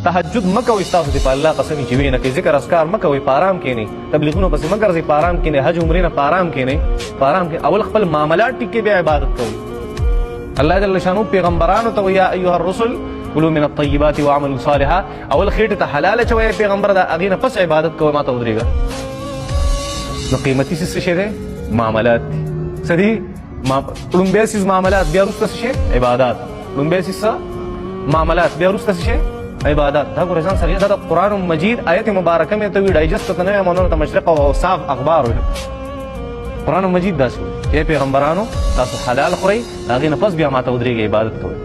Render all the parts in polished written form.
تهجد مکه وي تاسو دې په الله قسم چې وینه کې ذکر اسکار مکه وي په آرام کښېنئ تبلیغونو پسې مه ګرځئ په آرام کښېنئ حج عمرې نه په آرام کښېنئ په آرام کې اول خپل معاملات ټیک کې بیا عبادت کوئ الله جل شانو پیغمبرانو ته یا ایها الرسل کلوا من الطیبات واعملوا صالحا اول خېټې ته حلال اچوئ پیغمبر دا هغې نه پس عبادت کوئ ما ته ودرېږه نو قیمتي څه شی دی معاملات دي څه دي لومبی څیز معاملات بیا وروسته څه شی عبادات لومبی څیز څه معاملات بیا وروسته څه شی عبادات دا ګوره ځان سره دا د قرآن مجید آیت مبارکه مې ته وي ډایجسټ ته نه ویم ته مشرق او اوصاف اخبار وي قرآن مجید داسې وي ای پیغمبرانو تاسو حلال خورئ د هغې نه پس بیا ما ته ودرېږئ عبادت کوئ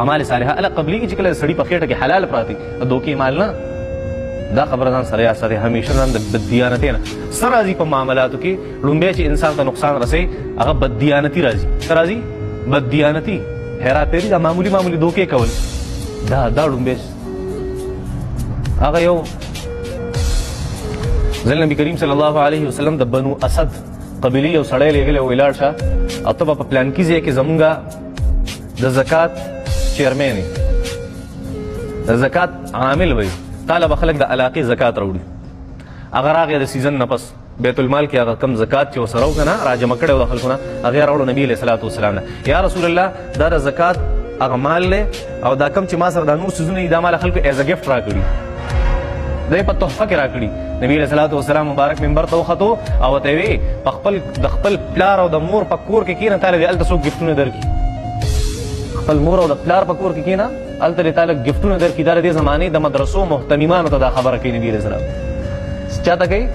اعمال صالحه هله قبلېږي چې کله د سړي په خېټه کې حلال پراته د دوکې مال نه دا خبره ځان سره یاد ساتئ همیشه ځان د بددیانتۍ نه څه راځي په معاملاتو کې لومبی چې انسان ته نقصان رسوي هغه بددیانتي راځي څه راځي بددیانتي هیراتېري دا معمولي دوکې کول دا لومبی هغه یو ځل نبي کریم صلی الله علیه وسلم د بنو اسد قبیلې یو سړی لېږلی و ولاړ شه او ته به په پلانکي ځای کې زمونږ د زکات چیرمین د زکات عامل وي تاله به خلک د علاقې زکات راوړي هغه راغی د سیزن نه پس بیت المال کې هغه کم زکات چې ورسره و که نه راجمع کړی و د خلکو نه هغې راوړو نبي علیه صلات وسلام نه یا رسول الله دا د زکات هغه مال دی او دا کم چې ما سره دا نور څیزونه دي دا ماله خلکو ایز ا ګفټ راکړي دا یې په تحفه کې راکړي نبي علیه صلات وسلام مبارک منبر ته وختو او ورته یې وې د خپل پلار او د مور په کور کې کښېنه تاله دې هلته څوک ګفټونه درکړي خپل مور او د پلار په کور کې کښېنه هلته دې تاله ګفټونه درکړي دا د دې زمانې د مدرسو محتممانو ته دا خبره کوي نبي علیه السلام چاته کوي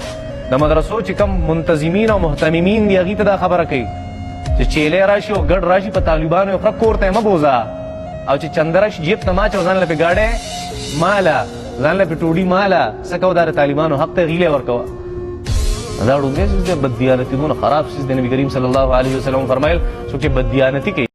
د مدرسو چې کوم منتظمین او محتممین دي هغې ته دا خبره کوي چې چیلی راشي او ګډ راشي په طالبانو یو کور ته یې مه بوځه او چې چنده راشي جیب ته ماچ او ځان له پې ګاډی ماله ځان له پې ټوډي ماله څه کوه دا د طالبانو حق ته غیلی ورکوه دا ړومبی څیز دی بددیانتي دونه خراب څیز دی نبي کریم صلی الله علیه وسلم فرمایل څوک چې بددیانتي کوي